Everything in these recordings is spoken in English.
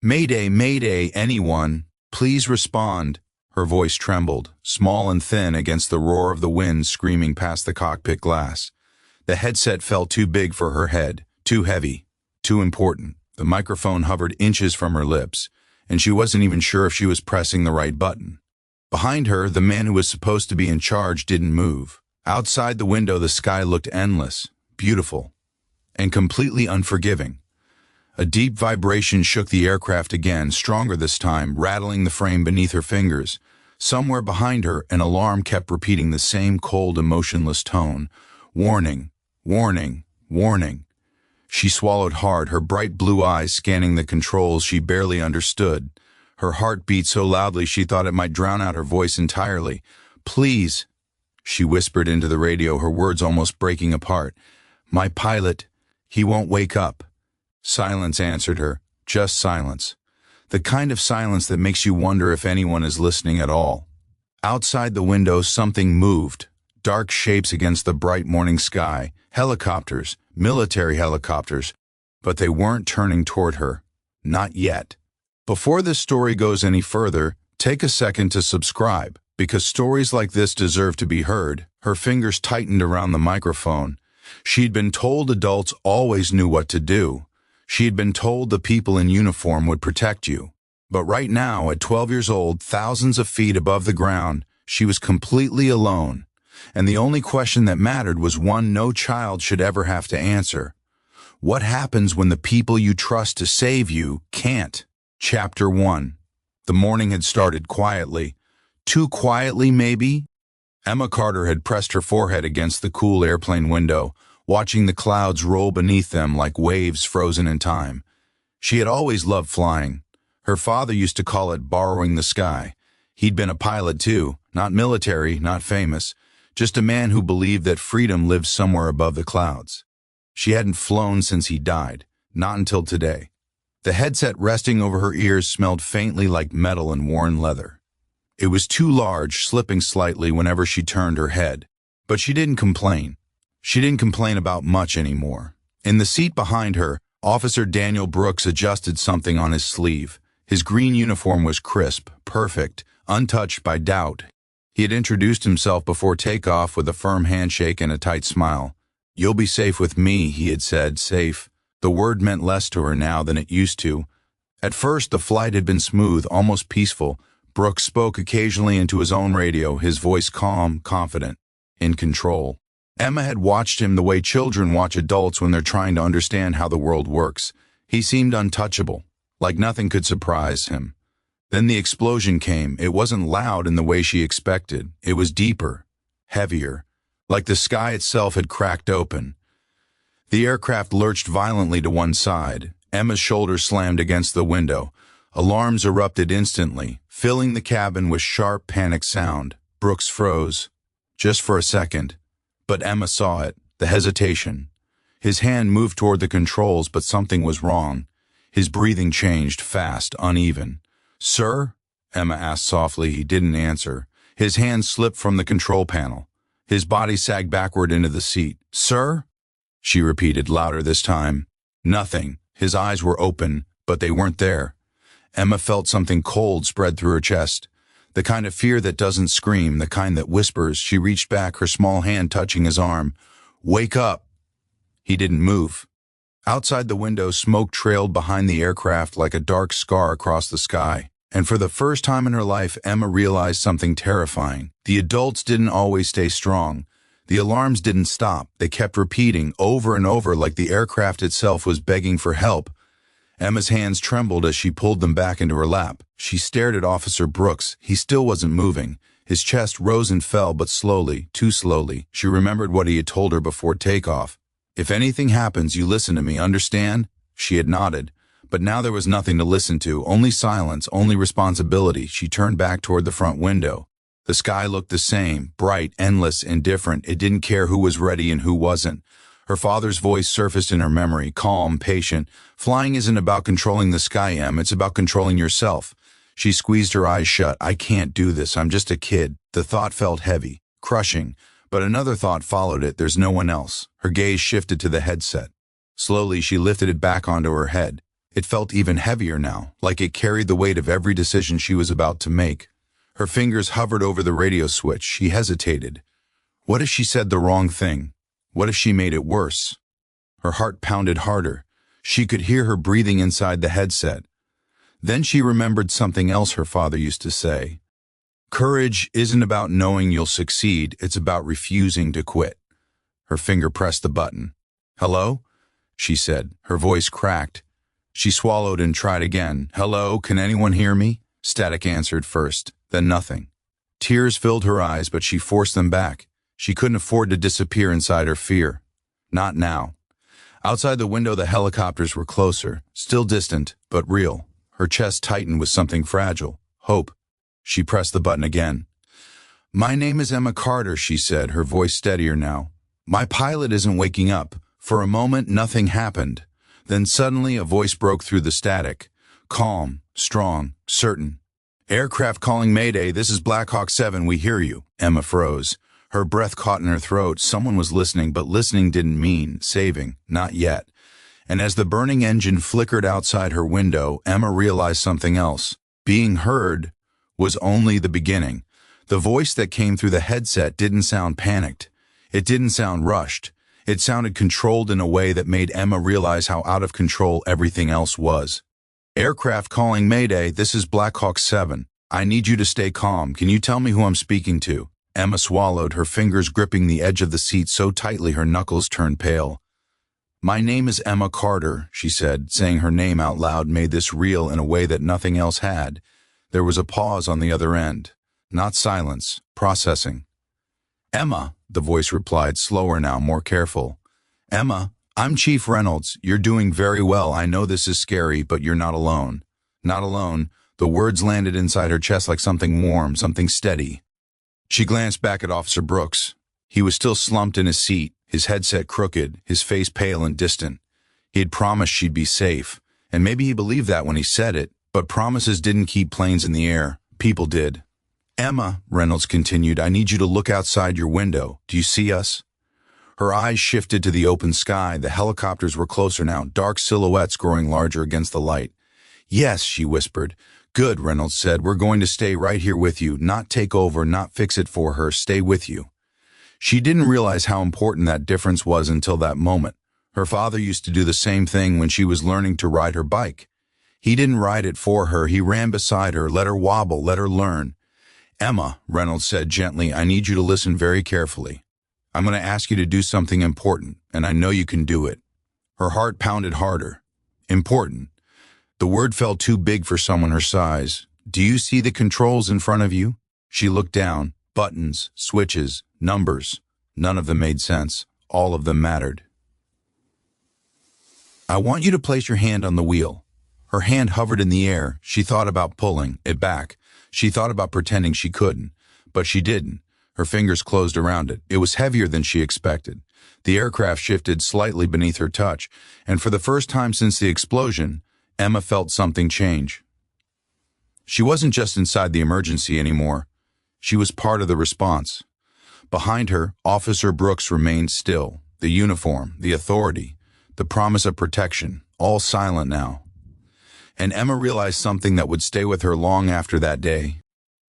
Mayday, mayday, anyone, please respond. Her voice trembled, small and thin against the roar of the wind screaming past the cockpit glass. The headset felt too big for her head, too heavy, too important. The microphone hovered inches from her lips, and she wasn't even sure if she was pressing the right button. Behind her, the man who was supposed to be in charge didn't move. Outside the window, the sky looked endless, beautiful, and completely unforgiving. A deep vibration shook the aircraft again, stronger this time, rattling the frame beneath her fingers. Somewhere behind her, an alarm kept repeating the same cold, emotionless tone. Warning, warning, warning. She swallowed hard, her bright blue eyes scanning the controls she barely understood. Her heart beat so loudly she thought it might drown out her voice entirely. Please, she whispered into the radio, her words almost breaking apart. My pilot, he won't wake up. Silence answered her, just silence. The kind of silence that makes you wonder if anyone is listening at all. Outside the window, something moved. Dark shapes against the bright morning sky. Helicopters, military helicopters. But they weren't turning toward her. Not yet. Before this story goes any further, take a second to subscribe, because stories like this deserve to be heard. Her fingers tightened around the microphone. She'd been told adults always knew what to do. She had been told the people in uniform would protect you. But right now, at 12 years old, thousands of feet above the ground, she was completely alone. And the only question that mattered was one no child should ever have to answer. What happens when the people you trust to save you can't? Chapter 1. The morning had started quietly. Too quietly, maybe? Emma Carter had pressed her forehead against the cool airplane window, watching the clouds roll beneath them like waves frozen in time. She had always loved flying. Her father used to call it borrowing the sky. He'd been a pilot too, not military, not famous, just a man who believed that freedom lived somewhere above the clouds. She hadn't flown since he died, not until today. The headset resting over her ears smelled faintly like metal and worn leather. It was too large, slipping slightly whenever she turned her head. But she didn't complain. She didn't complain about much anymore. In the seat behind her, Officer Daniel Brooks adjusted something on his sleeve. His green uniform was crisp, perfect, untouched by doubt. He had introduced himself before takeoff with a firm handshake and a tight smile. "You'll be safe with me," he had said, safe. The word meant less to her now than it used to. At first, the flight had been smooth, almost peaceful. Brooks spoke occasionally into his own radio, his voice calm, confident, in control. Emma had watched him the way children watch adults when they're trying to understand how the world works. He seemed untouchable, like nothing could surprise him. Then the explosion came. It wasn't loud in the way she expected. It was deeper, heavier, like the sky itself had cracked open. The aircraft lurched violently to one side. Emma's shoulders slammed against the window. Alarms erupted instantly, filling the cabin with sharp, panicked sound. Brooks froze, just for a second. But Emma saw it, the hesitation. His hand moved toward the controls, but something was wrong. His breathing changed, fast, uneven. "Sir?" Emma asked softly. He didn't answer. His hand slipped from the control panel. His body sagged backward into the seat. "Sir?" she repeated, louder this time. Nothing. His eyes were open, but they weren't there. Emma felt something cold spread through her chest. The kind of fear that doesn't scream, the kind that whispers. She reached back, her small hand touching his arm. "Wake up!" He didn't move. Outside the window, smoke trailed behind the aircraft like a dark scar across the sky. And for the first time in her life, Emma realized something terrifying. The adults didn't always stay strong. The alarms didn't stop. They kept repeating over and over like the aircraft itself was begging for help. Emma's hands trembled as she pulled them back into her lap. She stared at Officer Brooks. He still wasn't moving. His chest rose and fell, but slowly, too slowly. She remembered what he had told her before takeoff. "If anything happens, you listen to me, understand?" She had nodded. But now there was nothing to listen to, only silence, only responsibility. She turned back toward the front window. The sky looked the same, bright, endless, indifferent. It didn't care who was ready and who wasn't. Her father's voice surfaced in her memory, calm, patient. "Flying isn't about controlling the sky, Em. It's about controlling yourself." She squeezed her eyes shut. "I can't do this. I'm just a kid." The thought felt heavy, crushing. But another thought followed it. There's no one else. Her gaze shifted to the headset. Slowly, she lifted it back onto her head. It felt even heavier now, like it carried the weight of every decision she was about to make. Her fingers hovered over the radio switch. She hesitated. What if she said the wrong thing? What if she made it worse? Her heart pounded harder. She could hear her breathing inside the headset. Then she remembered something else her father used to say. Courage isn't about knowing you'll succeed, it's about refusing to quit. Her finger pressed the button. Hello? She said. Her voice cracked. She swallowed and tried again. Hello, can anyone hear me? Static answered first, then nothing. Tears filled her eyes, but she forced them back. She couldn't afford to disappear inside her fear. Not now. Outside the window, the helicopters were closer, still distant, but real. Her chest tightened with something fragile. Hope. She pressed the button again. My name is Emma Carter, she said, her voice steadier now. My pilot isn't waking up. For a moment, nothing happened. Then suddenly a voice broke through the static. Calm, strong, certain. Aircraft calling Mayday, this is Black Hawk 7, we hear you. Emma froze. Her breath caught in her throat. Someone was listening, but listening didn't mean saving. Not yet. And as the burning engine flickered outside her window, Emma realized something else. Being heard was only the beginning. The voice that came through the headset didn't sound panicked. It didn't sound rushed. It sounded controlled in a way that made Emma realize how out of control everything else was. Aircraft calling Mayday, this is Black Hawk 7. I need you to stay calm. Can you tell me who I'm speaking to? Emma swallowed, her fingers gripping the edge of the seat so tightly her knuckles turned pale. My name is Emma Carter, she said. Saying her name out loud made this real in a way that nothing else had. There was a pause on the other end. Not silence, processing. Emma, the voice replied, slower now, more careful. Emma, I'm Chief Reynolds. You're doing very well. I know this is scary, but you're not alone. Not alone. The words landed inside her chest like something warm, something steady. She glanced back at Officer Brooks. He was still slumped in his seat, his headset crooked, his face pale and distant. He had promised she'd be safe, and maybe he believed that when he said it, but promises didn't keep planes in the air. People did. Emma, Reynolds continued, I need you to look outside your window. Do you see us? Her eyes shifted to the open sky. The helicopters were closer now, dark silhouettes growing larger against the light. Yes, she whispered. Good, Reynolds said. We're going to stay right here with you, not take over, not fix it for her, stay with you. She didn't realize how important that difference was until that moment. Her father used to do the same thing when she was learning to ride her bike. He didn't ride it for her. He ran beside her, let her wobble, let her learn. Emma, Reynolds said gently, I need you to listen very carefully. I'm going to ask you to do something important, and I know you can do it. Her heart pounded harder. Important. The word felt too big for someone her size. Do you see the controls in front of you? She looked down. Buttons, switches, numbers. None of them made sense. All of them mattered. I want you to place your hand on the wheel. Her hand hovered in the air. She thought about pulling it back. She thought about pretending she couldn't, but she didn't. Her fingers closed around it. It was heavier than she expected. The aircraft shifted slightly beneath her touch, and for the first time since the explosion, Emma felt something change. She wasn't just inside the emergency anymore. She was part of the response. Behind her, Officer Brooks remained still. The uniform, the authority, the promise of protection, all silent now. And Emma realized something that would stay with her long after that day.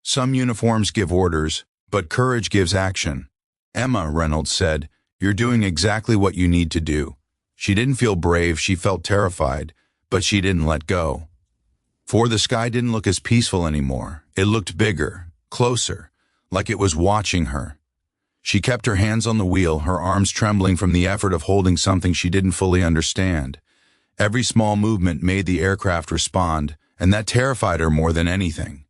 Some uniforms give orders, but courage gives action. Emma, Reynolds said, you're doing exactly what you need to do. She didn't feel brave, she felt terrified, but she didn't let go. For the sky didn't look as peaceful anymore. It looked bigger, closer, like it was watching her. She kept her hands on the wheel, her arms trembling from the effort of holding something she didn't fully understand. Every small movement made the aircraft respond, and that terrified her more than anything,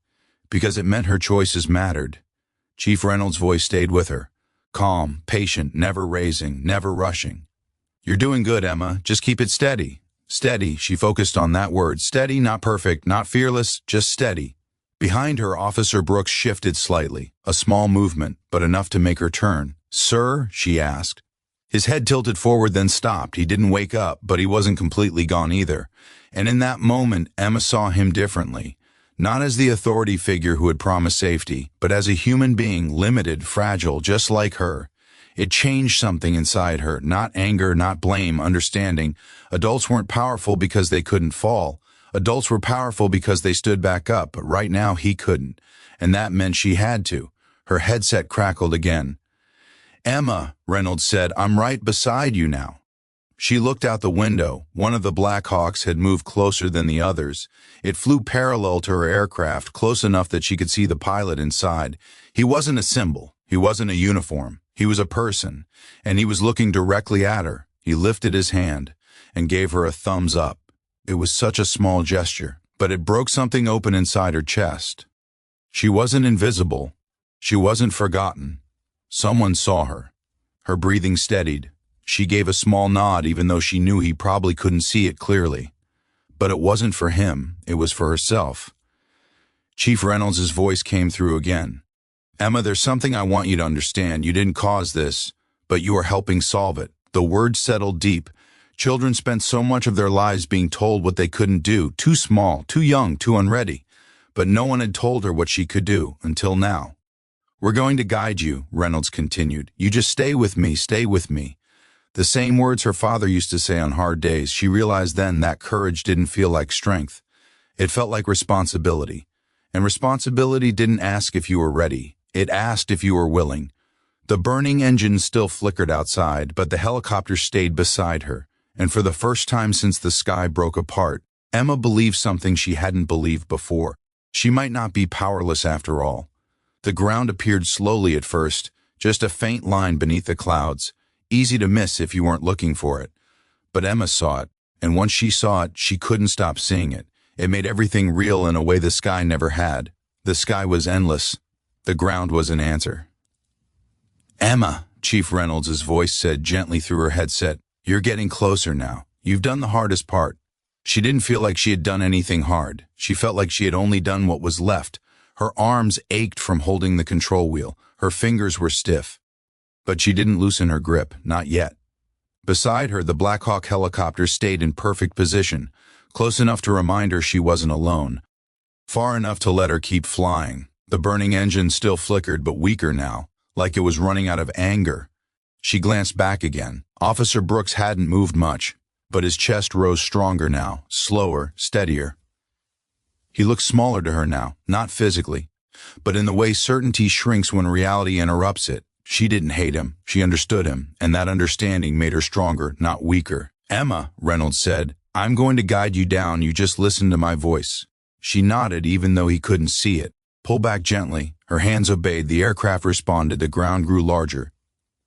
because it meant her choices mattered. Chief Reynolds' voice stayed with her, calm, patient, never raising, never rushing. You're doing good, Emma. Just keep it steady. Steady, she focused on that word. Steady, not perfect, not fearless, just steady. Behind her, Officer Brooks shifted slightly, a small movement, but enough to make her turn. Sir, she asked. His head tilted forward, then stopped. He didn't wake up, but he wasn't completely gone either. And in that moment, Emma saw him differently. Not as the authority figure who had promised safety, but as a human being, limited, fragile, just like her. It changed something inside her, not anger, not blame, understanding. Adults weren't powerful because they couldn't fall. Adults were powerful because they stood back up, but right now he couldn't, and that meant she had to. Her headset crackled again. "Emma," Reynolds said, "I'm right beside you now." She looked out the window. One of the Black Hawks had moved closer than the others. It flew parallel to her aircraft, close enough that she could see the pilot inside. He wasn't a symbol. He wasn't a uniform. He was a person, and he was looking directly at her. He lifted his hand and gave her a thumbs up. It was such a small gesture, but it broke something open inside her chest. She wasn't invisible. She wasn't forgotten. Someone saw her. Her breathing steadied. She gave a small nod even though she knew he probably couldn't see it clearly. But it wasn't for him. It was for herself. Chief Reynolds' voice came through again. "Emma, there's something I want you to understand. You didn't cause this, but you are helping solve it." The words settled deep. Children spent so much of their lives being told what they couldn't do, too small, too young, too unready. But no one had told her what she could do, until now. "We're going to guide you," Reynolds continued. "You just stay with me, stay with me." The same words her father used to say on hard days. She realized then that courage didn't feel like strength. It felt like responsibility. And responsibility didn't ask if you were ready. It asked if you were willing. The burning engine still flickered outside, but the helicopter stayed beside her. And for the first time since the sky broke apart, Emma believed something she hadn't believed before. She might not be powerless after all. The ground appeared slowly at first, just a faint line beneath the clouds, easy to miss if you weren't looking for it. But Emma saw it, and once she saw it, she couldn't stop seeing it. It made everything real in a way the sky never had. The sky was endless. The ground was an answer. "Emma," Chief Reynolds' voice said gently through her headset, "you're getting closer now. You've done the hardest part." She didn't feel like she had done anything hard. She felt like she had only done what was left. Her arms ached from holding the control wheel. Her fingers were stiff. But she didn't loosen her grip, not yet. Beside her, the Black Hawk helicopter stayed in perfect position, close enough to remind her she wasn't alone, far enough to let her keep flying. The burning engine still flickered, but weaker now, like it was running out of anger. She glanced back again. Officer Brooks hadn't moved much, but his chest rose stronger now, slower, steadier. He looked smaller to her now, not physically, but in the way certainty shrinks when reality interrupts it. She didn't hate him. She understood him, and that understanding made her stronger, not weaker. "Emma," Reynolds said, "I'm going to guide you down. You just listen to my voice." She nodded even though he couldn't see it. "Pull back gently." Her hands obeyed. The aircraft responded. The ground grew larger.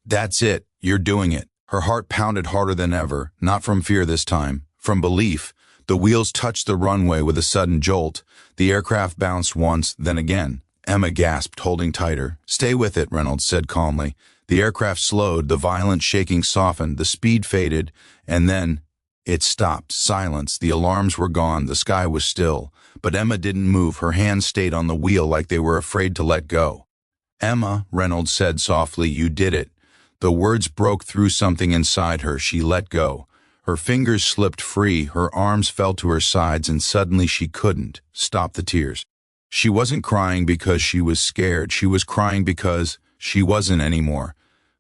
"That's it. You're doing it." Her heart pounded harder than ever, not from fear this time, from belief. The wheels touched the runway with a sudden jolt. The aircraft bounced once, then again. Emma gasped, holding tighter. "Stay with it," Reynolds said calmly. The aircraft slowed, the violent shaking softened, the speed faded, and then it stopped. Silence. The alarms were gone. The sky was still. But Emma didn't move. Her hands stayed on the wheel like they were afraid to let go. "Emma," Reynolds said softly, "you did it." The words broke through something inside her. She let go. Her fingers slipped free, her arms fell to her sides, and suddenly she couldn't stop the tears. She wasn't crying because she was scared. She was crying because she wasn't anymore.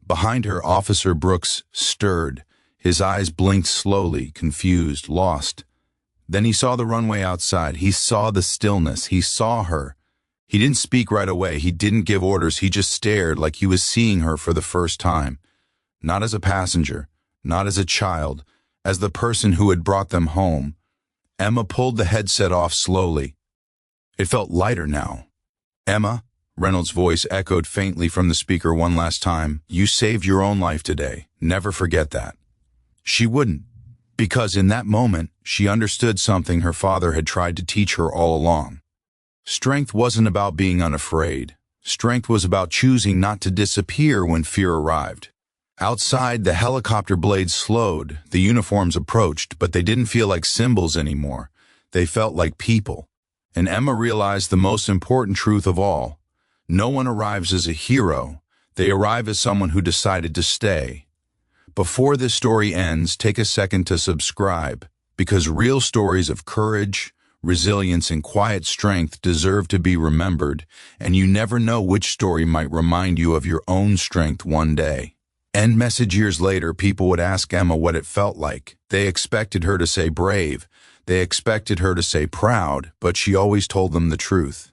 Behind her, Officer Brooks stirred. His eyes blinked slowly, confused, lost. Then he saw the runway outside. He saw the stillness. He saw her. He didn't speak right away. He didn't give orders. He just stared like he was seeing her for the first time. Not as a passenger, not as a child, as the person who had brought them home. Emma pulled the headset off slowly. It felt lighter now. "Emma," Reynolds' voice echoed faintly from the speaker one last time, "you saved your own life today. Never forget that." She wouldn't, because in that moment, she understood something her father had tried to teach her all along. Strength wasn't about being unafraid. Strength was about choosing not to disappear when fear arrived. Outside, the helicopter blades slowed, the uniforms approached, but they didn't feel like symbols anymore. They felt like people. And Emma realized the most important truth of all. No one arrives as a hero. They arrive as someone who decided to stay. Before this story ends, take a second to subscribe, because real stories of courage, resilience, and quiet strength deserve to be remembered, and you never know which story might remind you of your own strength one day. End message years later, people would ask Emma what it felt like. They expected her to say brave. They expected her to say proud, but she always told them the truth.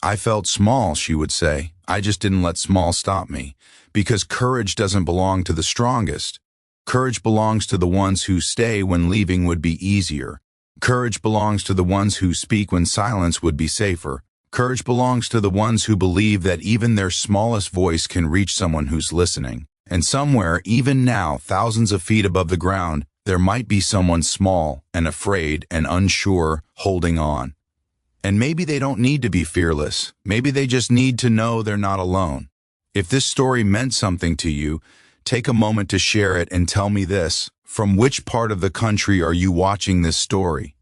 I felt small, she would say. I just didn't let small stop me. Because courage doesn't belong to the strongest. Courage belongs to the ones who stay when leaving would be easier. Courage belongs to the ones who speak when silence would be safer. Courage belongs to the ones who believe that even their smallest voice can reach someone who's listening. And somewhere, even now, thousands of feet above the ground, there might be someone small and afraid and unsure holding on. And maybe they don't need to be fearless. Maybe they just need to know they're not alone. If this story meant something to you, take a moment to share it and tell me this. From which part of the country are you watching this story?